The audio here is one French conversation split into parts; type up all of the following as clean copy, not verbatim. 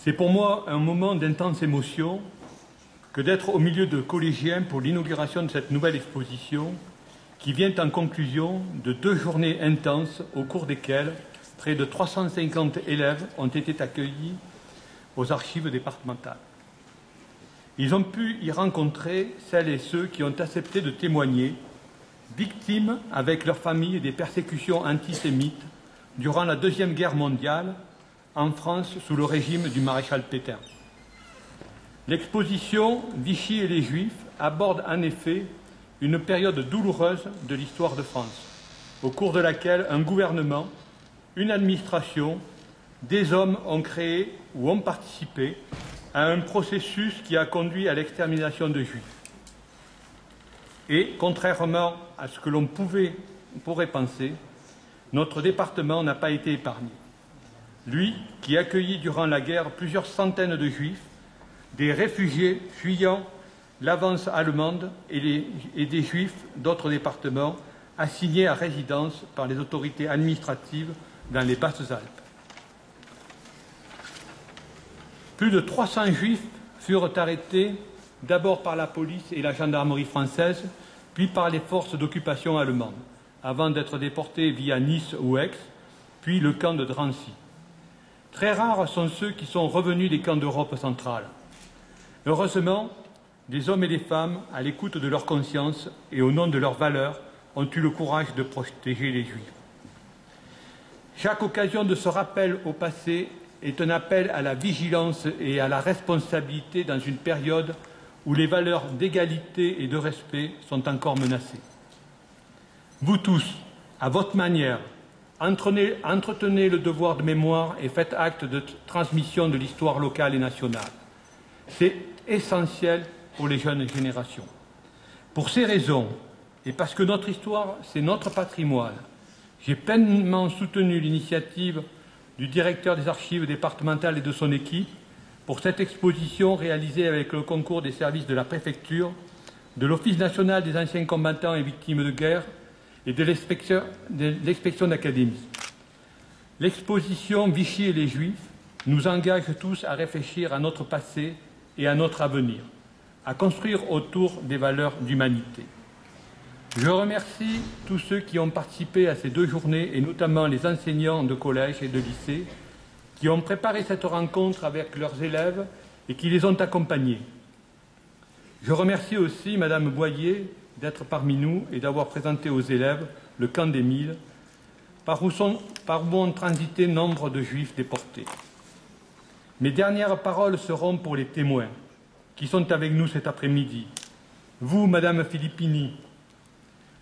C'est pour moi un moment d'intense émotion que d'être au milieu de collégiens pour l'inauguration de cette nouvelle exposition qui vient en conclusion de 2 journées intenses au cours desquelles près de 350 élèves ont été accueillis aux archives départementales. Ils ont pu y rencontrer celles et ceux qui ont accepté de témoigner, victimes avec leurs familles des persécutions antisémites durant la Deuxième Guerre mondiale en France sous le régime du maréchal Pétain. L'exposition Vichy et les Juifs aborde en effet une période douloureuse de l'histoire de France, au cours de laquelle un gouvernement, une administration, des hommes ont créé ou ont participé à un processus qui a conduit à l'extermination de Juifs. Et, contrairement à ce que l'on pourrait penser, notre département n'a pas été épargné. Lui, qui accueillit durant la guerre plusieurs centaines de Juifs, des réfugiés fuyant l'avance allemande et des Juifs d'autres départements assignés à résidence par les autorités administratives dans les Basses-Alpes. Plus de 300 Juifs furent arrêtés d'abord par la police et la gendarmerie française, puis par les forces d'occupation allemandes, avant d'être déportés via Nice ou Aix, puis le camp de Drancy. Très rares sont ceux qui sont revenus des camps d'Europe centrale. Heureusement, des hommes et des femmes, à l'écoute de leur conscience et au nom de leurs valeurs, ont eu le courage de protéger les Juifs. Chaque occasion de ce rappel au passé est un appel à la vigilance et à la responsabilité dans une période où les valeurs d'égalité et de respect sont encore menacées. Vous tous, à votre manière, entretenez le devoir de mémoire et faites acte de transmission de l'histoire locale et nationale. C'est essentiel pour les jeunes générations. Pour ces raisons, et parce que notre histoire, c'est notre patrimoine, j'ai pleinement soutenu l'initiative du directeur des archives départementales et de son équipe pour cette exposition réalisée avec le concours des services de la préfecture, de l'Office national des anciens combattants et victimes de guerre et de l'inspection d'académie. L'exposition Vichy et les Juifs nous engage tous à réfléchir à notre passé et à notre avenir, à construire autour des valeurs d'humanité. Je remercie tous ceux qui ont participé à ces 2 journées, et notamment les enseignants de collège et de lycée, qui ont préparé cette rencontre avec leurs élèves et qui les ont accompagnés. Je remercie aussi Madame Boyer d'être parmi nous et d'avoir présenté aux élèves le camp des Milles, par où ont transité nombre de Juifs déportés. Mes dernières paroles seront pour les témoins qui sont avec nous cet après-midi. Vous, Madame Filippini,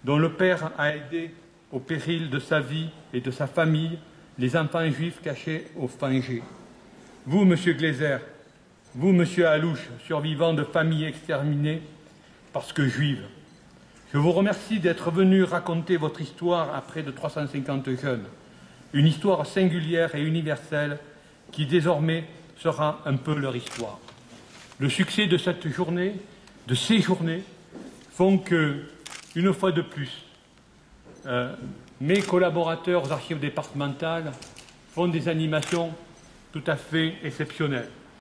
dont le père a aidé au péril de sa vie et de sa famille les enfants juifs cachés au Fangé. Vous, Monsieur Gleiser, vous, Monsieur Alouche, survivant de familles exterminées parce que juives, je vous remercie d'être venus raconter votre histoire à près de 350 jeunes, une histoire singulière et universelle qui désormais sera un peu leur histoire. Le succès de cette journée, de ces journées, font que, une fois de plus, mes collaborateurs aux archives départementales font des animations tout à fait exceptionnelles.